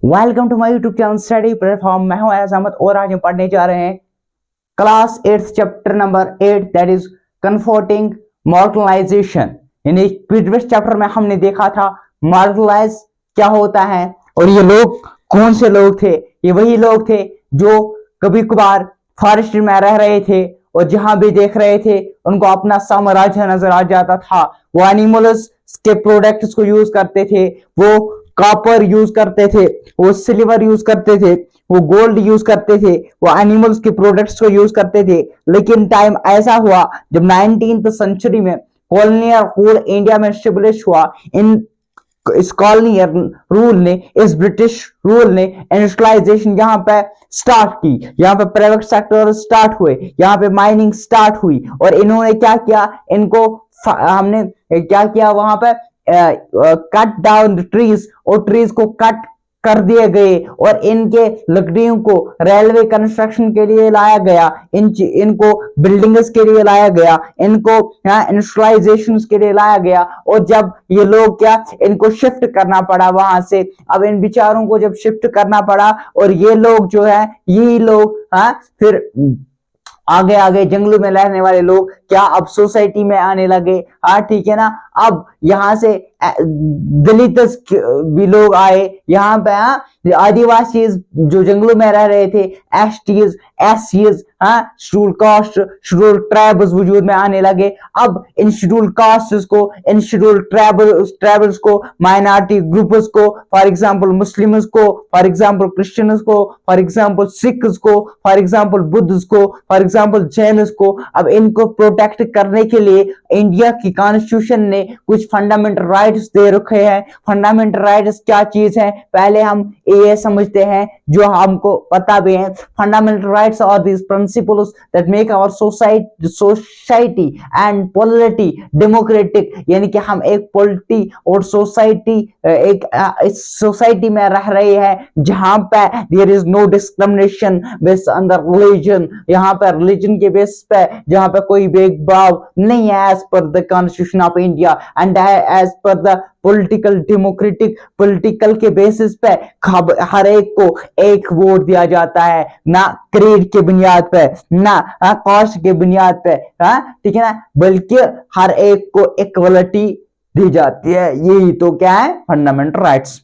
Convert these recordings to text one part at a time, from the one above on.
Welcome to my YouTube channel study platform. मैं हूं अयाज अहमद और आज हम पढ़ने जा रहे हैं class 8 chapter number 8 that is confronting marginalisation. यानी प्रीवियस चैप्टर में हमने देखा था मार्जिनलाइज क्या होता है और ये लोग कौन से लोग थे। ये वही लोग थे जो कभी कभार फॉरेस्ट में रह रहे थे और जहां भी देख रहे थे उनको अपना साम्राज्य नजर आ जाता था। वो एनिमल्स के प्रोडक्ट्स को यूज करते थे, वो कॉपर यूज करते थे, वो सिल्वर यूज करते थे, वो गोल्ड यूज करते थे, वो एनिमल्स के प्रोडक्ट्स को यूज करते थे। लेकिन टाइम ऐसा हुआ जब 19th सेंचुरी में कॉलोनियल रूल इंडिया में स्टेब्लिश हुआ। इस कॉलोनियल रूल ने, इस ब्रिटिश रूल ने इंडस्ट्रियलाइजेशन यहाँ पे स्टार्ट की, यहाँ पे प्राइवेट सेक्टर स्टार्ट हुए, यहाँ पे माइनिंग स्टार्ट हुई और इन्होंने क्या किया, इनको हमने क्या किया, वहां पे कट डाउन ट्रीज और ट्रीज को कट कर दिए गए और इनके लकड़ियों को रेलवे कंस्ट्रक्शन के लिए लाया गया, इनको बिल्डिंग्स के लिए लाया गया, इनको इंडस्ट्रियलाइजेशन के लिए लाया गया। और जब ये लोग क्या, इनको शिफ्ट करना पड़ा वहां से। अब इन बिचारों को जब शिफ्ट करना पड़ा और ये लोग जो है, यही लोग फिर आगे आगे जंगलों में रहने वाले लोग क्या अब सोसाइटी में आने लगे। ठीक है ना। अब यहां से दलित भी लोग आए यहाँ पे। आदिवासी जो जंगलों में रह रहे थे, एसटीज, एससीज, शेड्यूल कास्ट, शेड्यूल ट्राइब्स वजूद में आने लगे। अब इन शेड्यूल कास्ट्स को, इन शेड्यूल ट्राइब्स को, माइनॉरिटी ग्रुप्स को, फॉर एग्जांपल मुस्लिम्स को, फॉर एग्जांपल क्रिश्चियंस को, फॉर एग्जांपल सिख्स को, फॉर एग्जांपल बुद्धिस्ट को, फॉर एग्जांपल जैनिस को, अब इनको प्रोटेक्ट करने के लिए इंडिया की कॉन्स्टिट्यूशन ने कुछ फंडामेंटल राइट्स दे रखे हैं। फंडामेंटल राइट्स क्या चीज है, पहले हम ये समझते हैं जो हमको पता भी है। Fundamental rights are these principles that make our society and polity democratic. यानी कि हम एक पॉलिटी और सोसाइटी, एक सोसाइटी में रह रहे हैं जहां पे there is no discrimination based on the religion. यहाँ पे रिलीजन के बेस पे जहां पे कोई भेदभाव नहीं है as per the constitution of India and as per the political democratic political के बेसिस पे हर एक को एक वोट दिया जाता है, ना क्रीड के बुनियाद पे, ना कास्ट के बुनियाद पे। ठीक है ना, बल्कि हर एक को इक्वलिटी दी जाती है। यही तो क्या है, फंडामेंटल राइट्स।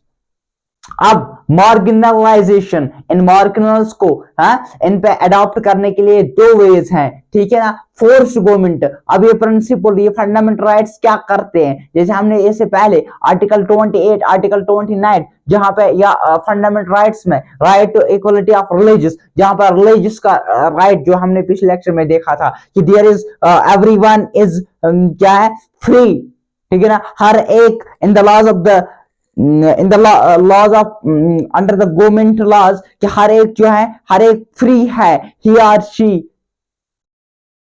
अब मार्जिनलाइजेशन, इन मार्जिनल्स को इन पे अडॉप्ट करने के लिए दो वेज हैं। ठीक है ना, फोर्स गवर्नमेंट। अब ये प्रिंसिपल, ये फंडामेंटल राइट्स क्या करते हैं, जैसे हमने इससे पहले आर्टिकल 28, आर्टिकल 29 जहां पे या फंडामेंटल राइट्स में right to equality of religious, जहां पर रिलीजियस का राइट जो हमने पिछले लेक्चर में देखा था कि देयर इज एवरीवन इज क्या है, फ्री। ठीक है ना, हर एक in the laws of the laws of under the government laws कि हर एक जो है, हर एक फ्री है। ही और she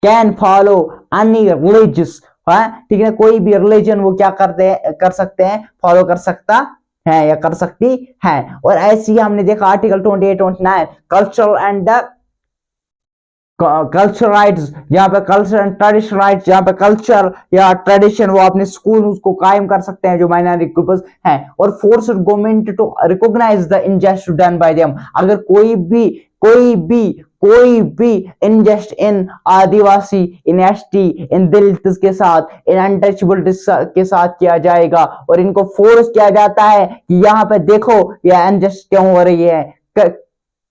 can follow any religious. ठीक है, कोई भी रिलीजन वो क्या कर सकते हैं, फॉलो कर सकता है या कर सकती है। और ऐसे ही हमने देखा article 28, 29 cultural and culture rights, जहां पे कल्चर एंड ट्रेडिशन राइट्स, जहां पे कल्चर या ट्रेडिशन वो अपने स्कूल उसको कायम कर सकते हैं जो माइनॉरिटी ग्रुप्स हैं। और force government to recognise the injust done by them. अगर कोई भी इनजस्ट इन आदिवासी, इन एसटी, इन दलित के साथ, इन अनटचेबल के साथ किया जाएगा और इनको फोर्स किया जाता है कि यहाँ पे देखो ये अनजस्ट क्यों हो रही है।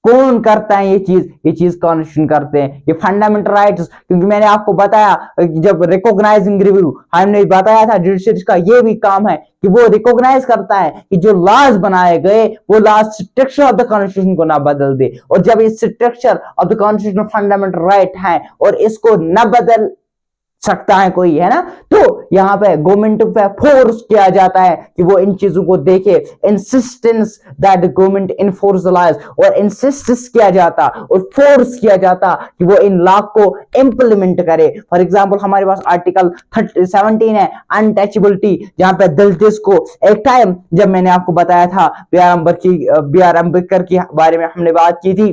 कौन करता है ये चीज कॉन्स्टिट्यूशन करते हैं, ये फंडामेंटल राइट्स। क्योंकि मैंने आपको बताया जब रिकॉग्नाइजिंग रिव्यू हमने बताया था, जुडिशरी का ये भी काम है कि वो रिकॉग्नाइज करता है कि जो लॉज बनाए गए वो laws structure of the constitution को ना बदल दे। और जब इस structure of the constitution fundamental right है और इसको न बदल सकता है कोई, है ना, तो यहां पे गवर्नमेंट पे फोर्स किया जाता है कि वो इन चीजों को देखे। Insistence that government enforce the laws, और इंसिस्ट किया जाता और फोर्स किया जाता कि वो इन लॉ को इंप्लीमेंट करे। फॉर एग्जांपल हमारे पास आर्टिकल 17 है अनटचेबिलिटी, जहां पे दलित को एक टाइम जब मैंने आपको बताया था बी आर अम्बेडकर के बारे में हमने बात की थी,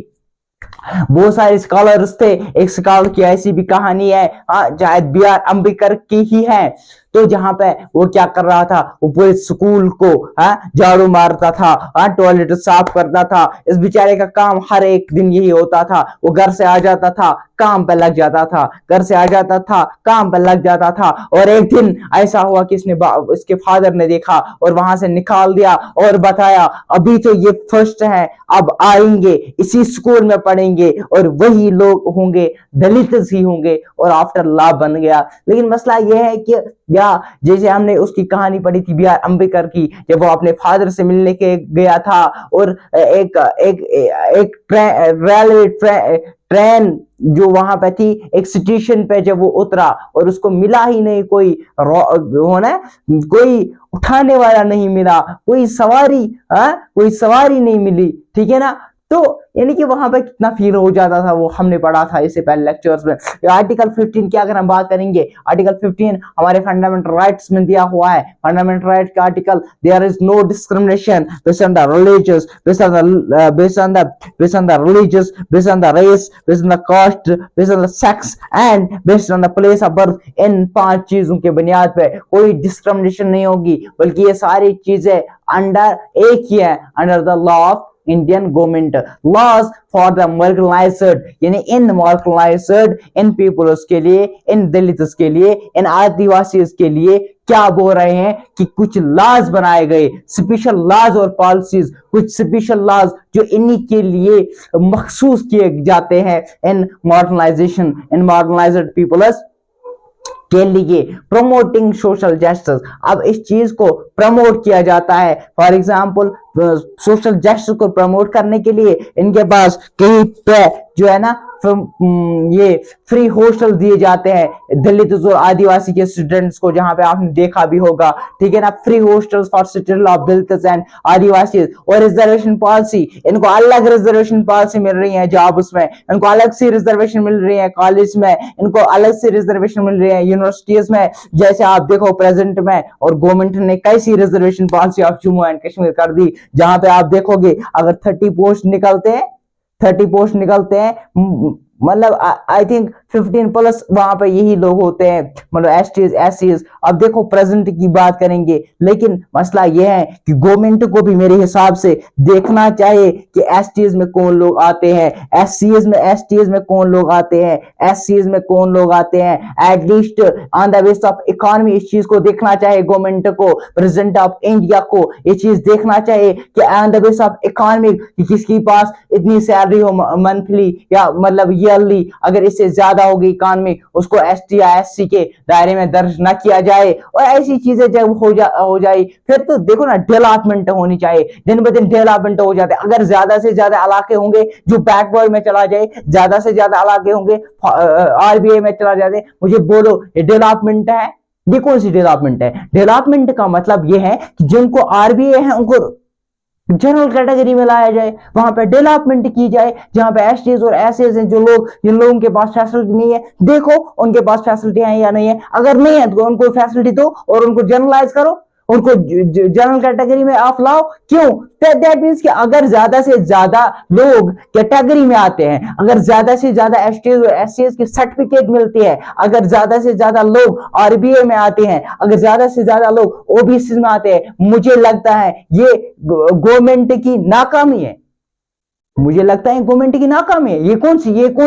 बहुत सारे स्कॉलर्स थे। एक स्कॉलर की ऐसी भी कहानी है, शायद बी आर अम्बेडकर की ही है, तो जहां पे वो क्या कर रहा था, वो पूरे स्कूल को झाड़ू मारता था, टॉयलेट साफ करता था। इस बेचारे का काम हर एक दिन यही होता था, वो घर से आ जाता था, काम पे लग जाता था, घर से आ जाता था, काम पे लग जाता था। और एक दिन ऐसा हुआ कि इसके फादर ने देखा और वहां से निकाल दिया और बताया अभी तो ये फर्स्ट है, अब आएंगे इसी स्कूल में पढ़ेंगे और वही लोग होंगे, दलित ही होंगे, और आफ्टर लॉ बन गया। लेकिन मसला यह है कि या जैसे हमने उसकी कहानी पढ़ी थी बी आर अम्बेडकर की, जब वो अपने फादर से मिलने के गया था और एक एक एक रेलवे ट्रेन जो वहां पे थी, एक स्टेशन पे जब वो उतरा और उसको मिला ही नहीं कोई होना, कोई उठाने वाला नहीं मिला, कोई सवारी कोई सवारी नहीं मिली, ठीक है ना। तो यानी कि वहां पे कितना फील हो जाता था, वो हमने पढ़ा था इससे पहले लेक्चर्स में। आर्टिकल 15 की अगर हम बात करेंगे, आर्टिकल 15 हमारे फंडामेंटल राइट्स में दिया हुआ है। फंडामेंटल राइट का article, there is no discrimination based on the religious, based on the religious, based on the race, based on the caste, based on the sex and based on the place of birth. इन 5 चीजों के बुनियाद पे कोई discrimination नहीं होगी, बल्कि ये सारी चीजें अंडर एक ही है, under the law of Indian government. Laws for the marginalised, यानी इन मार्जिनलाइज्ड, इन पीपल्स के लिए, इन दलित्स के लिए, इन आदिवासी के लिए क्या बोल रहे हैं कि कुछ लॉज बनाए गए, स्पेशल लॉज और पॉलिसीज, कुछ स्पेशल लॉज जो इन्हीं के लिए मखसूस किए जाते हैं, इन मार्जिनलाइजेशन, इन मार्जिनलाइज्ड पीपल्स के लिए। प्रोमोटिंग सोशल जस्टिस, अब इस चीज को प्रमोट किया जाता है। फॉर एग्जाम्पल सोशल जस्टिस को प्रमोट करने के लिए इनके पास कहीं पे जो है ना ये फ्री हॉस्टल दिए जाते हैं दलित और आदिवासी के स्टूडेंट्स को, जहां पे आपने देखा भी होगा, ठीक है ना, free hostels for student of Dalit and Adivasi. और रिजर्वेशन पॉलिसी, इनको अलग रिजर्वेशन पॉलिसी मिल रही है जॉब्स में, इनको अलग से रिजर्वेशन मिल रही है कॉलेज में, इनको अलग से रिजर्वेशन मिल रही है यूनिवर्सिटीज में। जैसे आप देखो प्रेजेंट में, और गवर्नमेंट ने कैसी reservation policy of Jammu and Kashmir कर दी, जहां पे आप देखोगे अगर 30 पोस्ट निकलते हैं, मतलब आई थिंक 15 प्लस वहां पे यही लोग होते हैं, मतलब एसटीज एससीज। अब देखो प्रेजेंट की बात करेंगे, लेकिन मसला यह है कि गवर्नमेंट को भी मेरे हिसाब से देखना चाहिए कि एसटीज में कौन लोग आते हैं, एसटीज में कौन लोग आते हैं, एससीज में कौन लोग आते हैं, at least on the base of economy इस चीज को देखना चाहिए गवर्नमेंट को, प्रेसिडेंट ऑफ इंडिया को ये चीज देखना चाहिए कि on the base of economy किसके पास इतनी सैलरी हो मंथली या मतलब ईयरली, अगर इससे ज्यादा होगी इकोनॉमी, उसको एसटी या एससी के दायरे में दर्ज न किया जाए। और ऐसी चीजें जब हो जाए, फिर तो देखो ना डेवलपमेंट होनी चाहिए, दिन ब दिन डेवलपमेंट हो जाते हैं। अगर ज्यादा से ज्यादा इलाके होंगे जो बैकवर्ड में चला जाए, ज्यादा से ज्यादा इलाके होंगे आरबीआई में चला जाए, मुझे बोलो ये डेवलपमेंट है? ये कौन सी डेवलपमेंट है? डेवलपमेंट का मतलब ये है कि जिनको आरबीआई है उनको जनरल कैटेगरी में लाया जाए, वहां पे डेवलपमेंट की जाए, जहां पे एसटीज और एससीज हैं, जो लोग जिन लोगों के पास फैसिलिटी नहीं है, देखो उनके पास फैसिलिटी है या नहीं है, अगर नहीं है तो उनको फैसिलिटी दो और उनको जनरलाइज करो, उनको जनरल कैटेगरी में आप लाओ। क्यों? दैट मींस कि अगर ज्यादा से ज्यादा लोग कैटेगरी में आते हैं, अगर ज्यादा से ज्यादा एसटीज और एससीज की सर्टिफिकेट मिलती है, अगर ज्यादा से ज्यादा लोग आरबीआई में आते हैं, अगर ज्यादा से ज्यादा लोग ओबीसी में आते हैं, मुझे लगता है ये गवर्नमेंट की नाकामी है। मुझे लगता है गवर्नमेंट की नाकामी है। ये कौन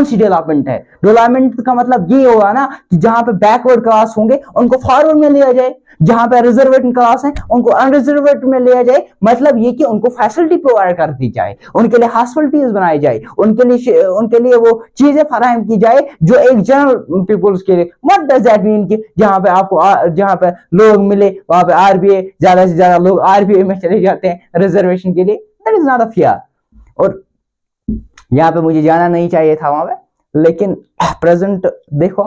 सी डेवलपमेंट है? डेवलपमेंट का मतलब ये होगा ना कि जहां पे बैकवर्ड क्लास होंगे उनको फॉरवर्ड में लिया जाए, जहां पे रिजर्वेड क्लास है उनको अनरिजर्वेड में लिया जाए। मतलब ये कि उनको फैसिलिटी प्रोवाइड कर दी जाए, उनके लिए हॉस्पिटल्स बनाई जाए, उनके लिए वो चीजें फराहम की जाए जो एक जनरल पीपल्स के लिए। व्हाट डज दैट मीन कि जहां पे लोग मिले वहां पे आरबीआई, ज्यादा से ज्यादा लोग आरबीआई में चले जाते हैं रिजर्वेशन के लिए। That is not a fair. और यहाँ पे मुझे जाना नहीं चाहिए था वहां पे, लेकिन प्रेजेंट देखो,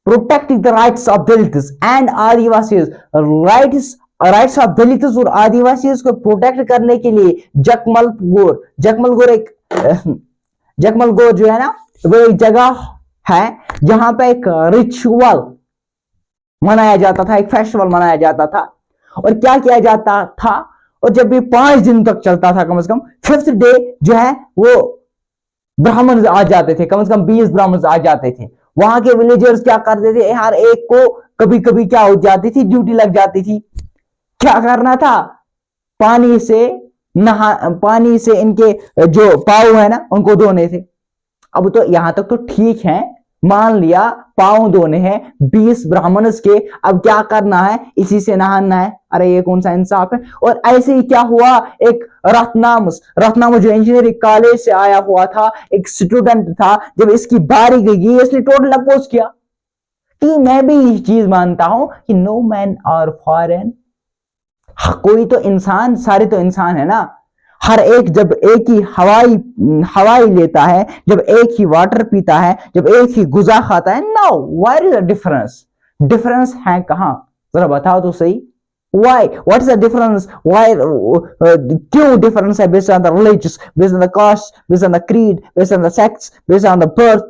protecting the rights of Dalits and Adivasis, rights of Dalits और आदिवासीज को प्रोटेक्ट करने के लिए जगमल गोर जो है ना, वो एक जगह है जहां पे एक रिचुअल मनाया जाता था, एक फेस्टिवल मनाया जाता था। और क्या किया जाता था, और जब भी 5 दिन तक चलता था, कम से कम 5th डे जो है वो ब्राह्मण आ जाते थे, कम से कम 20 ब्राह्मण आ जाते थे। वहां के विलेजर्स क्या करते थे, हर एक को कभी कभी क्या हो जाती थी, ड्यूटी लग जाती थी। क्या करना था, पानी से इनके जो पाँव है ना उनको धोने थे। अब तो यहां तक तो ठीक है, मान लिया पाँव धोने हैं 20 ब्राह्मण के, अब क्या करना है, इसी से नहाना है। अरे ये कौन सा इंसाफ है। और ऐसे ही क्या हुआ, एक रत्नाम जो इंजीनियरिंग कॉलेज से आया हुआ था, एक स्टूडेंट था, जब इसकी बारी गई इसने टोटल अपोज किया कि मैं भी ये चीज मानता हूं कि नो मैन आर फॉरेन। कोई तो इंसान, सारे तो इंसान है ना। हर एक जब एक ही हवाई लेता है, जब एक ही वाटर पीता है, जब एक ही गुजा खाता है, now what is the difference है कहां, जरा बताओ तो सही। Why? What is the difference? Why? क्यों difference है based on the religious, based on the caste, based on the creed, based on the sex, based on the birth?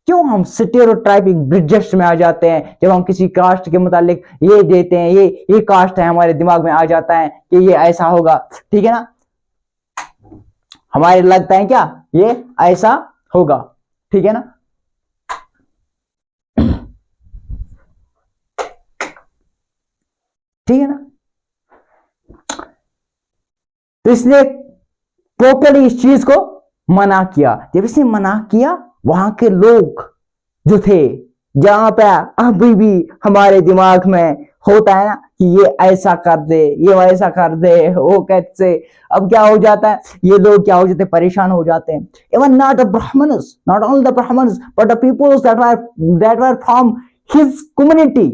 क्यों हम स्टेरियोटाइपिंग ब्रिजेस्ट में आ जाते हैं, जब हम किसी कास्ट के मुतालिक ये देते हैं, ये कास्ट है, हमारे दिमाग में आ जाता है कि ये ऐसा होगा, ठीक है ना, हमारे लगता है क्या ये ऐसा होगा, ठीक है ना। ठीक है ना। तो इसने टोटली इस चीज को मना किया। जब इसने मना किया, वहां के लोग जो थे, जहां पे अभी भी हमारे दिमाग में होता है ना कि ये ऐसा कर दे, ये वैसा कर दे, वो कैसे, अब क्या हो जाता है, ये लोग क्या हो जाते हैं, परेशान हो जाते हैं। Even not all the Brahmins but the peoples that were from his community,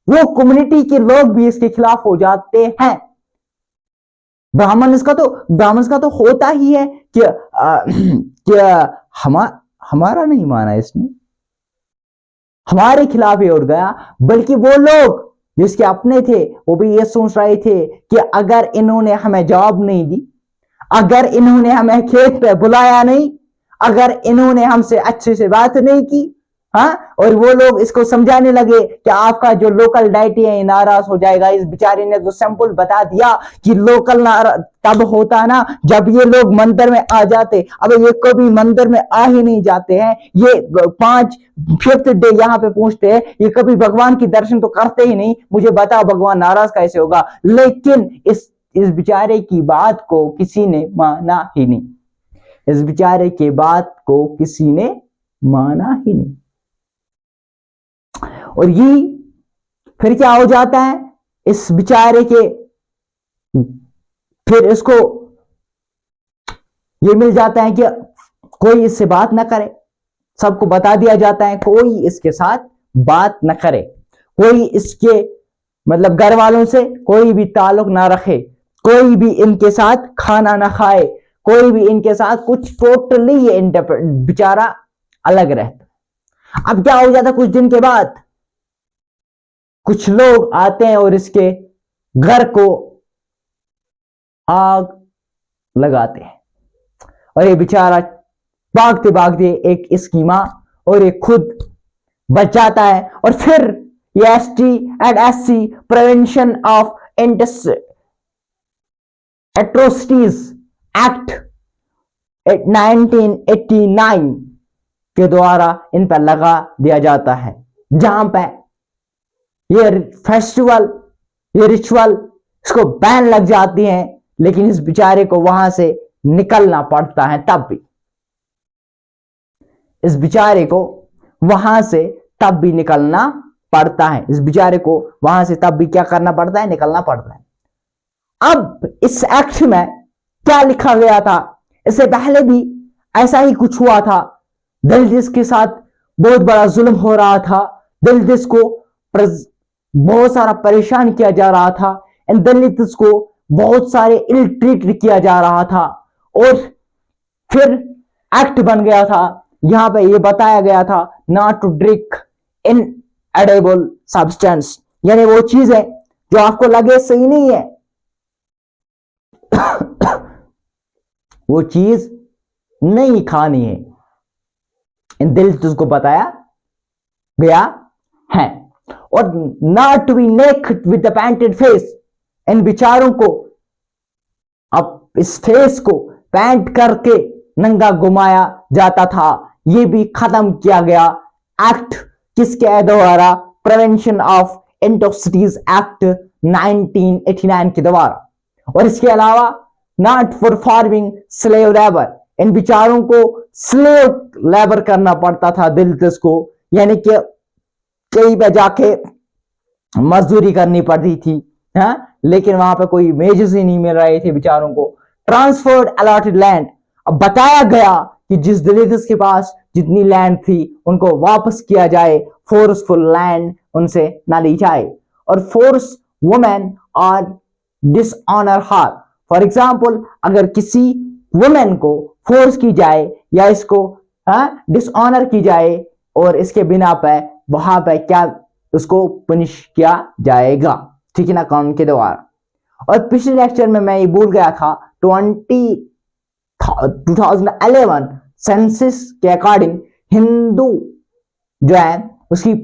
वो कम्युनिटी के लोग भी इसके खिलाफ हो जाते हैं। ब्राह्मण्स का तो होता ही है कि हमारा नहीं माना इसने, हमारे खिलाफ ही उठ गया। बल्कि वो लोग जिसके अपने थे, वो भी ये सोच रहे थे कि अगर इन्होंने हमें जॉब नहीं दी, अगर इन्होंने हमें खेत पे बुलाया नहीं, अगर इन्होंने हमसे अच्छे से बात नहीं की, हाँ, और वो लोग इसको समझाने लगे कि आपका जो लोकल डाइटी है नाराज हो जाएगा। इस बेचारे ने तो सिंपल बता दिया कि लोकल तब होता ना जब ये लोग मंदिर में आ जाते। अब ये कभी मंदिर में आ ही नहीं जाते हैं, ये 5th डे यहाँ पे पहुंचते हैं, ये कभी भगवान की दर्शन तो करते ही नहीं। मुझे बताओ भगवान नाराज कैसे होगा। लेकिन इस बेचारे की बात को किसी ने माना ही नहीं, इस बेचारे के बात को किसी ने माना ही नहीं। और ये फिर क्या हो जाता है, इस बेचारे के, फिर इसको ये मिल जाता है कि कोई इससे बात ना करे। सबको बता दिया जाता है कोई इसके साथ बात ना करे, कोई इसके मतलब घर वालों से कोई भी ताल्लुक ना रखे, कोई भी इनके साथ खाना ना खाए, कोई भी इनके साथ कुछ, टोटली ये बेचारा अलग रहता। अब क्या हो जाता, कुछ दिन के बाद कुछ लोग आते हैं और इसके घर को आग लगाते हैं, और ये बेचारा भागते भागते एक इसकी मां और एक खुद बच जाता है। और फिर ये ST and SC prevention of atrocities act 1989 के द्वारा इन पर लगा दिया जाता है, जहां पर ये फेस्टिवल, ये रिचुअल, इसको बैन लग जाती है। लेकिन इस बेचारे को वहां से निकलना पड़ता है, तब भी इस बेचारे को वहां से तब भी निकलना पड़ता है, इस बेचारे को वहां से तब भी क्या करना पड़ता है, निकलना पड़ता है। अब इस एक्ट में क्या लिखा गया था, इससे पहले भी ऐसा ही कुछ हुआ था। दलित के साथ बहुत बड़ा जुल्म हो रहा था, दलित को बहुत सारा परेशान किया जा रहा था, एंड दलित को बहुत सारे इल ट्रीट किया जा रहा था। और फिर एक्ट बन गया था, यहां पे ये बताया गया था not to drink inedible substance, यानी वो चीज है जो आपको लगे सही नहीं है वो चीज नहीं खानी है, इन दलित को बताया गया है। और not to be naked with the painted face, इन विचारों को, अब इस फेस को पैंट करके नंगा घुमाया जाता था, ये भी खत्म किया गया। एक्ट किसके द्वारा? प्रिवेंशन ऑफ एट्रोसिटीज एक्ट 1989 के द्वारा। और इसके अलावा नॉट परफॉर्मिंग स्लेव लेबर, इन बिचारों को स्लेव लेबर करना पड़ता था दलित्स को, यानी कि कहीं पे जाके मजदूरी करनी पड़ती थी, हाँ, लेकिन वहां पे कोई वेजेस ही नहीं मिल रहे थे बेचारों को। ट्रांसफर्ड अलॉटेड लैंड, अब बताया गया कि जिस दलित्स के पास जितनी लैंड थी उनको वापस किया जाए, फोर्सफुल लैंड उनसे ना ली जाए। और फोर्स वुमेन और डिसऑनर हर, फॉर एग्जाम्पल अगर किसी वुमेन को फोर्स की जाए या इसको डिसऑनर की जाए और इसके बिना पे वहां पे क्या उसको पनिश किया जाएगा, ठीक है ना, कानून के द्वारा। और पिछले लेक्चर में मैं ये भूल गया था, 2011 सेंसस के अकॉर्डिंग हिंदू जो है उसकी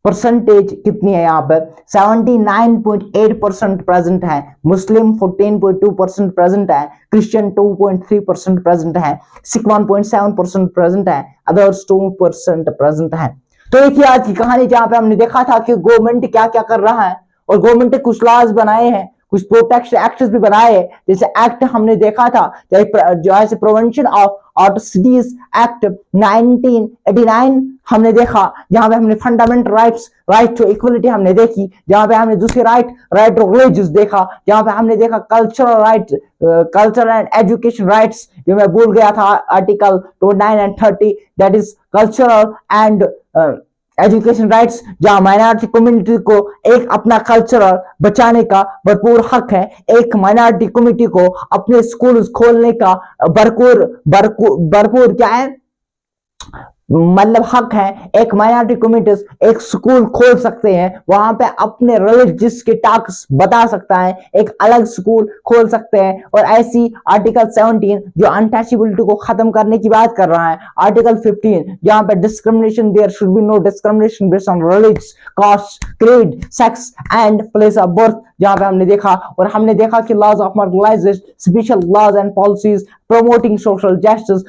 परसेंटेज कितनी है? यहाँ पर 79.8% प्रेजेंट है, मुस्लिम 14.2% प्रेजेंट है, क्रिश्चियन 2.3% प्रेजेंट है, सिख 1.7% प्रेजेंट है, अदर्स 2% प्रेजेंट है। तो एक ही आज की कहानी जहां पे हमने देखा था कि गवर्नमेंट क्या क्या कर रहा है, और गवर्नमेंट ने कुछ लॉज बनाए हैं, कुछ प्रोटेक्शन एक्ट्स भी बनाए हैं। जैसे एक्ट हमने देखा था जैसे प्रिवेंशन ऑफ एट्रोसिटीज एक्ट 1989 हमने देखा, जहां पे हमने fundamental rights, right to equality हमने देखी, जहां पे हमने दूसरी राइट टू रिलीजियस देखा, जहां पे हमने देखा cultural right, cultural and education rights, जो मैं भूल गया था, article 29 and 30, that is cultural and education rights, जहां माइनॉरिटी कम्युनिटी को एक अपना कल्चर बचाने का भरपूर हक है, एक माइनॉरिटी कम्युनिटी को अपने स्कूल खोलने का भरपूर क्या है, मतलब हक है। एक माइनॉरिटी कम्युनिटीज एक स्कूल खोल सकते हैं, वहां पे अपने रिलीजियस के टॉक्स बता सकता है, एक अलग स्कूल खोल सकते हैं। और ऐसी आर्टिकल 17 जो अनटचेबिलिटी को खत्म करने की बात कर रहा है, आर्टिकल 15 जहां पे discrimination, there should be no discrimination based on religious, caste, creed, sex and place of birth, जहां पे हमने देखा। और हमने देखा कि laws of marginalisation, special laws and policies promoting social justice,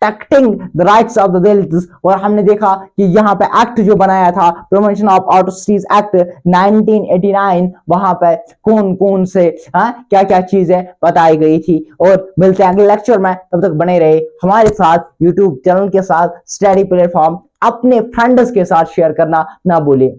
protecting the rights of the Dalits. और हमने देखा कि यहाँ पे एक्ट जो बनाया था, प्रिवेंशन ऑफ एट्रोसिटीज एक्ट 1989, वहां पे कौन कौन से क्या क्या चीजें बताई गई थी। और मिलते हैं अगले लेक्चर में, तब तक बने रहे हमारे साथ यूट्यूब चैनल के साथ, स्टडी प्लेटफॉर्म अपने फ्रेंड्स के साथ शेयर करना ना भूलें।